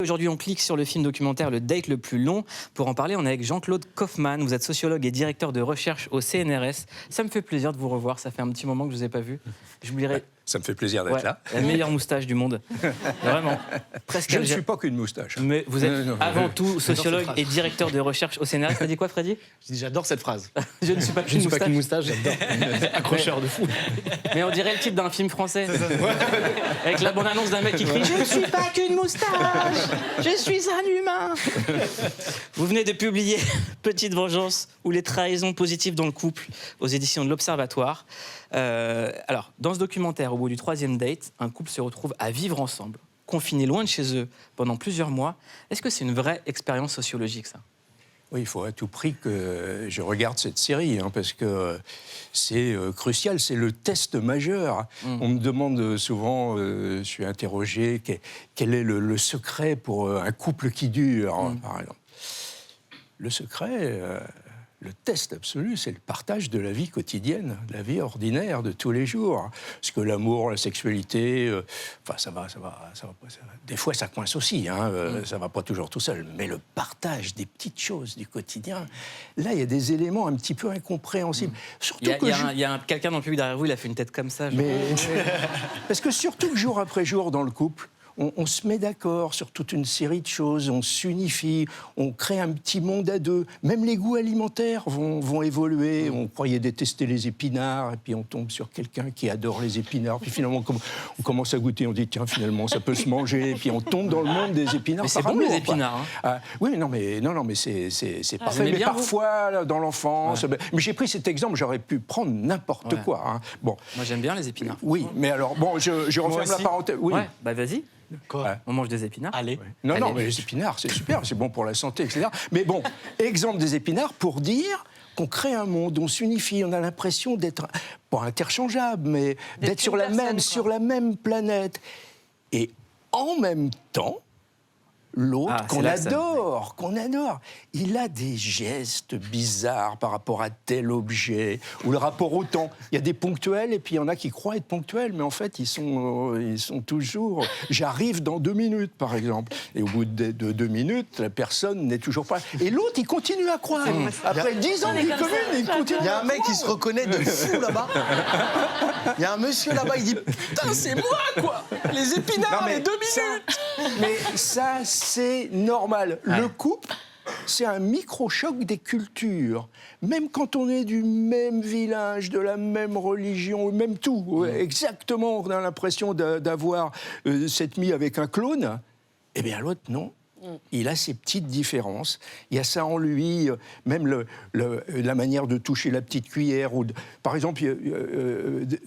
Aujourd'hui, on clique sur le film documentaire Le Date le plus long. Pour en parler, on est avec Jean-Claude Kaufmann. Vous êtes sociologue et directeur de recherche au CNRS. Ça me fait plaisir de vous revoir. Ça fait un petit moment que je ne vous ai pas vu. J'oublierai. Ça me fait plaisir d'être là. La meilleure moustache du monde. Vraiment. Presque. Je ne suis pas qu'une moustache. Mais vous êtes avant tout sociologue et directeur de recherche au CNRS. T'as dit quoi, Freddy? Je dis j'adore cette phrase. Je ne suis pas qu'une moustache, j'adore. Accrocheur de fou. Mais on dirait le titre d'un film français. Avec la bande-annonce d'un mec qui crie « Je ne suis pas qu'une moustache, je suis un humain !» Vous venez de publier « Petite vengeance » ou « Les trahisons positives dans le couple » aux éditions de l'Observatoire. Alors, dans ce documentaire, au bout du 3e date, un couple se retrouve à vivre ensemble, confinés loin de chez eux pendant plusieurs mois. Est-ce que c'est une vraie expérience sociologique, ça? Oui, il faut à tout prix que je regarde cette série, parce que c'est crucial, c'est le test majeur. On me demande souvent, je suis interrogé, quel est le secret pour un couple qui dure, par exemple. Le secret, le test absolu, c'est le partage de la vie quotidienne, de la vie ordinaire de tous les jours. Parce que l'amour, la sexualité, ça va. Des fois, ça coince aussi, ça va pas toujours tout seul. Mais le partage des petites choses du quotidien, là, il y a des éléments un petit peu incompréhensibles. Surtout il y a quelqu'un dans le public derrière vous, il a fait une tête comme ça. Parce que surtout que jour après jour, dans le couple, on se met d'accord sur toute une série de choses, on s'unifie, on crée un petit monde à deux. Même les goûts alimentaires vont évoluer. On croyait détester les épinards, et puis on tombe sur quelqu'un qui adore les épinards. Puis finalement, on commence à goûter, on dit tiens, finalement, ça peut se manger. Et puis on tombe dans le monde des épinards. Mais c'est bon, les épinards. Oui, non, mais c'est parfait. Mais bien, parfois, dans l'enfance... Mais j'ai pris cet exemple, j'aurais pu prendre n'importe quoi. Bon. Moi, j'aime bien les épinards. Oui, mais alors, bon, je referme la parenthèse. Oui. Ouais, bah vas-y. Quoi? On mange des épinards. Allez. Non, mais les épinards, c'est super, c'est bon pour la santé, etc. Mais bon, exemple des épinards pour dire qu'on crée un monde, on s'unifie, on a l'impression d'être, pas interchangeable, mais d'être sur la même planète. Et en même temps, l'autre qu'on adore, il a des gestes bizarres par rapport à tel objet, ou le rapport au temps. Il y a des ponctuels, et puis il y en a qui croient être ponctuels, mais en fait, ils sont toujours... J'arrive dans 2 minutes, par exemple. Et au bout de 2 minutes, la personne n'est toujours pas... Et l'autre, il continue à croire. Après 10 ans de vie commune, il continue. Il y a un mec qui se reconnaît de fou là-bas. Il y a un monsieur là-bas, il dit putain, c'est moi, quoi. Les épinards, les 2 minutes. Mais ça, c'est normal. Le couple, c'est un micro-choc des cultures. Même quand on est du même village, de la même religion, même tout, exactement, on a l'impression d'avoir cette mie avec un clone, eh bien l'autre, non. Il a ses petites différences. Il y a ça en lui, même la manière de toucher la petite cuillère. Par exemple,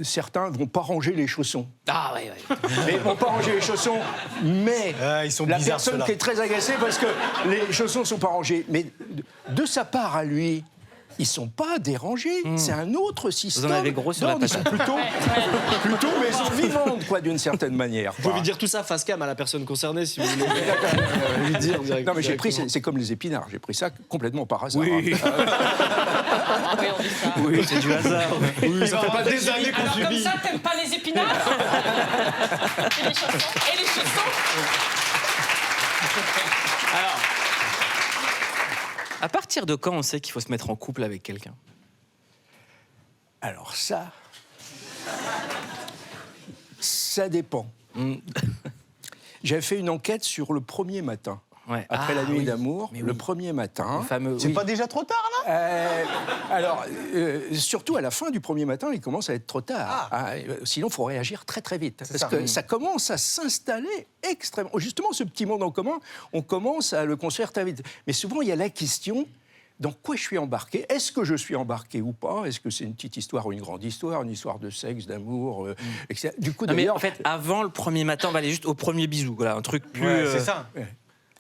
certains ne vont pas ranger les chaussons. Ah ouais. Mais ils ne vont pas ranger les chaussons, mais ils sont la bizarres, personne ceux-là. qui est très agacée parce que les chaussons ne sont pas rangés. Mais de sa part à lui, ils ne sont pas dérangés. C'est un autre système. Vous en avez gros sur la Ils sont plutôt maison vivante, quoi, d'une certaine manière. Vous pouvez dire tout ça face cam à la personne concernée si vous voulez. Lui dire en direct. Non, mais j'ai pris, c'est comme les épinards. J'ai pris ça complètement par hasard. Oui. Oui, c'est du hasard. Oui, ça fait pas des années qu'on Alors comme subit. ça, t'aimes pas les épinards Et les chaussons Alors, à partir de quand on sait qu'il faut se mettre en couple avec quelqu'un? Alors ça dépend. J'avais fait une enquête sur le premier matin. Ouais. Après la nuit d'amour, Mais le oui. premier matin. Le fameux. C'est pas déjà trop tard là? Alors, surtout à la fin du premier matin, il commence à être trop tard. Sinon, il faut réagir très très vite. Parce que ça commence à s'installer extrêmement. Justement, ce petit monde en commun, on commence à le construire très vite. Mais souvent, il y a la question... Dans quoi je suis embarqué? Est-ce que je suis embarqué ou pas? Est-ce que c'est une petite histoire ou une grande histoire? Une histoire de sexe, d'amour, etc. Du coup, Non, mais d'ailleurs... en fait, avant le premier matin, on va aller juste au premier bisou. Voilà, un truc plus. C'est ça.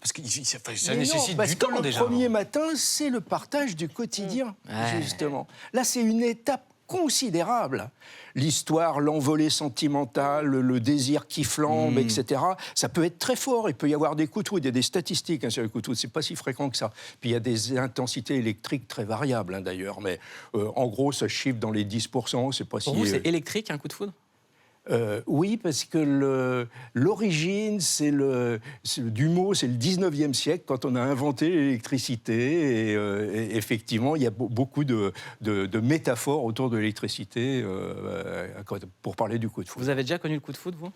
Parce que ça Mais nécessite non, parce du que temps le déjà. premier matin, c'est le partage du quotidien, justement. Là, c'est une étape considérable. L'histoire, l'envolée sentimentale, le désir qui flambe, etc. Ça peut être très fort. Il peut y avoir des coups de foudre. Il y a des statistiques sur les coups de foudre. C'est pas si fréquent que ça. Puis il y a des intensités électriques très variables, d'ailleurs. Mais en gros, ça chiffre dans les 10%. C'est pas Pour si... vous, c'est électrique un coup de foudre? Oui, parce que l'origine, du mot, c'est le 19e siècle, quand on a inventé l'électricité. Et effectivement, il y a beaucoup de métaphores autour de l'électricité pour parler du coup de foudre. Vous avez déjà connu le coup de foudre, vous ?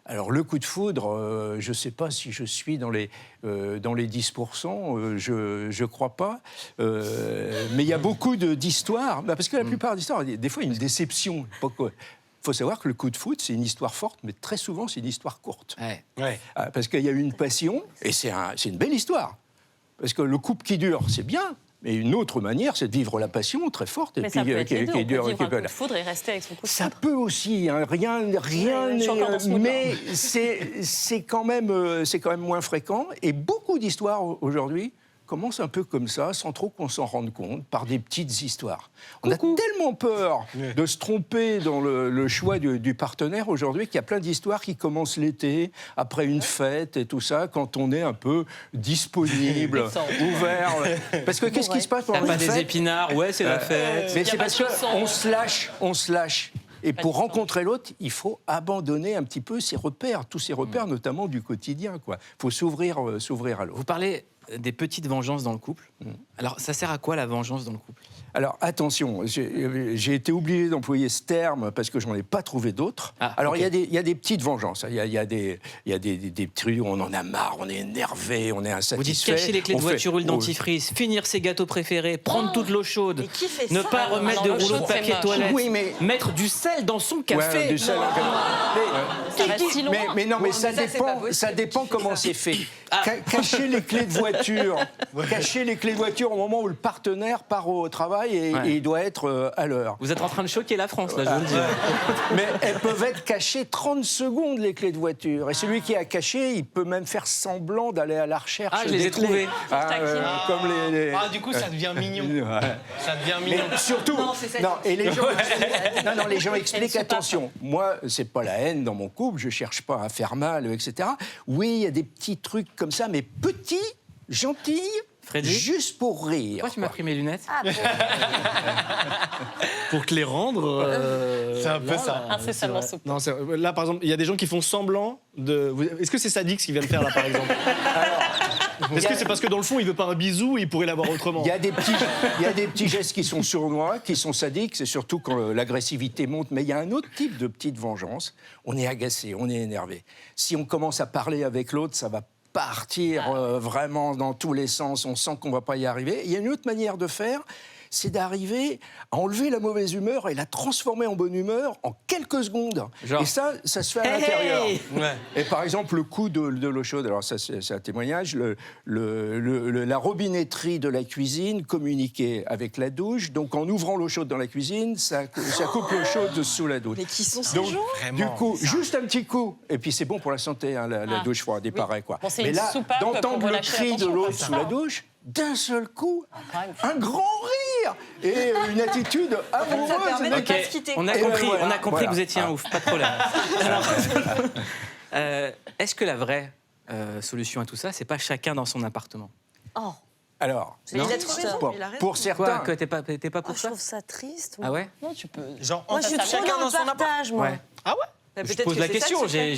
Alors, le coup de foudre, je ne sais pas si je suis dans les 10%, je ne crois pas. Mais il y a beaucoup d'histoires, parce que la plupart des histoires, des fois, il y a une déception. Il faut savoir que le coup de foudre, c'est une histoire forte, mais très souvent, c'est une histoire courte. Ouais. Parce qu'il y a eu une passion, et c'est une belle histoire. Parce que le couple qui dure, c'est bien. Mais une autre manière, c'est de vivre la passion très forte. Mais ça peut être les deux. On peut vivre un coup de foudre et rester avec son coup de foudre. Ça peut aussi, hein, rien n'est... Mais c'est quand même moins fréquent. Et beaucoup d'histoires aujourd'hui commencent un peu comme ça, sans trop qu'on s'en rende compte, par des petites histoires. On a tellement peur de se tromper dans le choix du partenaire aujourd'hui qu'il y a plein d'histoires qui commencent l'été, après une fête et tout ça, quand on est un peu disponible, ouvert. Parce que qu'est-ce qui se passe pendant T'as pas une des fête ? épinards, ouais, c'est la fête. Mais c'est parce qu'on se lâche. Et pour rencontrer l'autre, il faut abandonner un petit peu ses repères, tous ses repères, notamment du quotidien, quoi. Il faut s'ouvrir à l'autre. Vous parlez des petites vengeances dans le couple. Alors, ça sert à quoi, la vengeance dans le couple ? Alors, attention, j'ai été obligé d'employer ce terme parce que je n'en ai pas trouvé d'autres. Alors, il y a des petites vengeances. Il y a des trucs où on en a marre, on est énervé, on est insatisfait. Vous dites cacher les clés de voiture ou le dentifrice, finir ses gâteaux préférés, prendre toute l'eau chaude, Mais qui fait ne ça pas remettre de l'eau rouleau de chaude, papier c'est toilette, Oui, mais- mettre du sel dans son café. Ouais, du sel. Ça reste si loin. Mais non, mais ça dépend comment c'est fait. Cacher les clés de voiture, au moment où le partenaire part au travail et il doit être à l'heure. Vous êtes en train de choquer la France, là, je vous le dis. Mais elles peuvent être cachées 30 secondes, les clés de voiture. Et celui qui a caché, il peut même faire semblant d'aller à la recherche. Ah, je les ai trouvées. Comme les... Du coup, ça devient mignon. Ouais. Ça devient mignon. Mais surtout, et les gens expliquent, attention, moi, c'est pas la haine dans mon couple, je cherche pas à faire mal, etc. Oui, il y a des petits trucs comme ça, mais petits, gentils, Freddy, juste pour rire. pourquoi tu m'as pris mes lunettes ? Pour te les rendre. C'est un peu là, ça. Incessamment sous. Non, là, par exemple, il y a des gens qui font semblant de. Est-ce que c'est Sadix qui vient de faire là, par exemple? Est-ce que c'est parce que dans le fond, il veut pas un bisou et il pourrait l'avoir autrement? Il y a des petits gestes qui sont sournois, qui sont sadiques, c'est surtout quand l'agressivité monte. Mais il y a un autre type de petite vengeance. On est agacé, on est énervé. Si on commence à parler avec l'autre, ça va partir vraiment dans tous les sens. On sent qu'on va pas y arriver. Il y a une autre manière de faire, c'est d'arriver à enlever la mauvaise humeur et la transformer en bonne humeur en quelques secondes. Genre. Et ça se fait à Hey, l'intérieur. hey. Et par exemple, le coup de l'eau chaude, alors ça c'est un témoignage, la robinetterie de la cuisine communiquait avec la douche, donc en ouvrant l'eau chaude dans la cuisine, ça coupe l'eau chaude sous la douche. Mais qui sont ces Donc, gens ? du coup, juste un petit coup, et puis c'est bon pour la santé, hein, la douche froide, il paraît, quoi. Bon, c'est Mais une là, soupape pour d'entendre le relâcher la cri de tension, l'autre quoi, sous ça. la douche, d'un seul coup, quand même. un grand rire et une attitude amoureuse. permet de Ok, pas se quitter. on a Et compris, voilà, on a compris voilà. que vous étiez un ouf, pas de problème. Alors, est-ce que la vraie solution à tout ça, c'est pas chacun dans son appartement ? Oh, Alors, il a trop raison. pour, Il a raison. pour Quoi, certains, que t'es pas Oh, pour je ça ? trouve ça triste. Ah ouais ? Non, tu peux. Genre, Moi, je suis trop chacun dans dans son le appart. partage, moi. Ouais. Ah ouais? Bah, Je peut-être pose que la c'est ça question, le secret.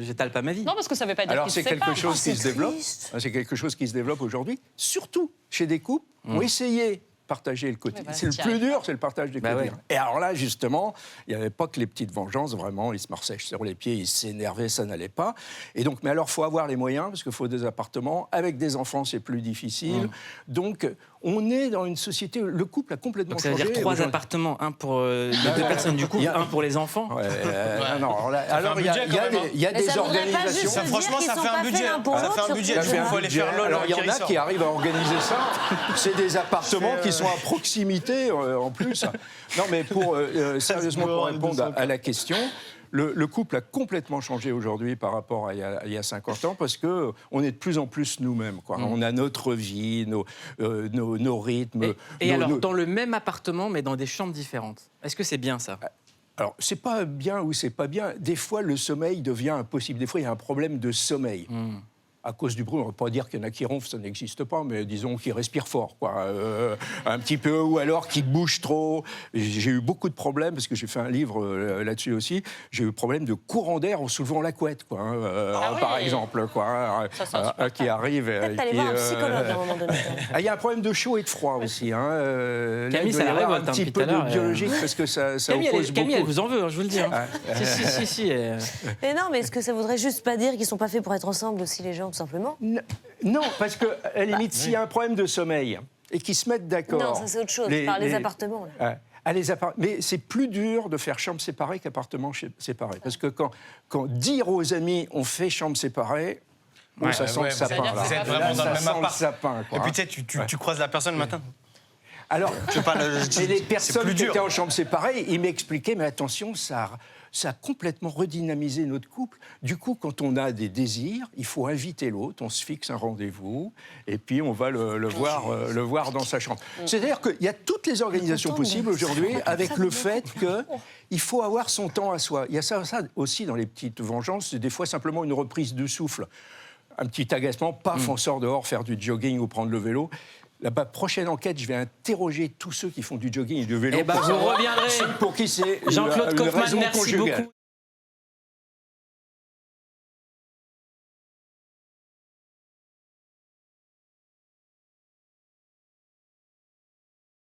j'étale pas ma vie. Non, parce que ça veut pas dire alors qu'ils c'est se quelque séparent. chose qui c'est se développe. triste. C'est quelque chose qui se développe aujourd'hui, surtout chez des couples qui ont essayé de partager le quotidien. voilà, C'est le t'y plus arrives dur, c'est le partage du Bah quotidien. ouais. Et alors là, justement, il n'y avait pas que les petites vengeances, vraiment, ils se marchaient sur les pieds, ils s'énervaient, ça n'allait pas. Et donc, mais alors, il faut avoir les moyens, parce qu'il faut des appartements. Avec des enfants, c'est plus difficile. Donc, on est dans une société, le couple a complètement Donc ça veut changé. dire 3 Aujourd'hui- appartements, un pour les 2 personnes du couple, Il y a- un pour les enfants. Ouais, non, alors, il y a, budget, il y a quand même, des, il y a Mais des ça voudrait pas organisations. juste Ça, dire franchement, qu'ils ça sont fait un pas faits budget. l'un pour Ça fait l'autre, un sur budget. tout le Il Ça fait monde. un faut aller budget. faire Alors, il y en a Kérissor. qui arrivent à organiser ça. C'est des appartements qui sont à proximité en plus. Non, mais sérieusement, pour répondre à la question, le couple a complètement changé aujourd'hui par rapport à il y a 50 ans parce qu'on est de plus en plus nous-mêmes, quoi. On a notre vie, nos rythmes. Et alors, dans le même appartement, mais dans des chambres différentes. Est-ce que c'est bien ça ? Alors, c'est pas bien ou c'est pas bien. Des fois, le sommeil devient impossible. Des fois, il y a un problème de sommeil. à cause du bruit, on ne va pas dire qu'il y en a qui ronflent, ça n'existe pas, mais disons qu'ils respirent fort, quoi. Un petit peu, ou alors qu'ils bougent trop. J'ai eu beaucoup de problèmes, parce que j'ai fait un livre là-dessus aussi, j'ai eu le problème de courant d'air en soulevant la couette, quoi, par exemple, quoi, qui arrive. Peut-être aller voir un psychologue à un moment donné. Il y a un problème de chaud et de froid aussi. Camille, ça la révolte un petit depuis peu tout à l'heure. de biologique, parce que ça Camille, oppose Camille, elle beaucoup. vous en veut, je vous le dis. Hein. Si. Mais non, mais est-ce que ça voudrait juste pas dire qu'ils sont pas faits pour être ensemble aussi, les gens, tout simplement? Non, parce qu'à la limite, s'il y a un problème de sommeil et qu'ils se mettent d'accord... Non, ça c'est autre chose, par les appartements. Là. Mais c'est plus dur de faire chambre séparée qu'appartement séparé. Parce que quand dire aux amis on fait chambre séparée, ça sent le sapin. Vous êtes vraiment dans le même appart. Sapin, quoi. Et puis tu sais, tu croises la personne le matin. Alors, et les c'est personnes plus qui dur. étaient en chambre séparée, ils m'expliquaient, mais attention, ça a complètement redynamisé notre couple. Du coup, quand on a des désirs, il faut inviter l'autre, on se fixe un rendez-vous, et puis on va le voir dans sa chambre. C'est-à-dire qu'il y a toutes les organisations possibles aujourd'hui avec le fait qu'il faut avoir son temps à soi. Il y a ça aussi dans les petites vengeances, c'est des fois simplement une reprise de souffle. Un petit agacement, paf, on sort dehors faire du jogging ou prendre le vélo. La prochaine enquête, je vais interroger tous ceux qui font du jogging et du vélo. Eh ben, vous reviendrez. Pour qui c'est Jean-Claude une Kaufmann, raison merci conjugale. beaucoup.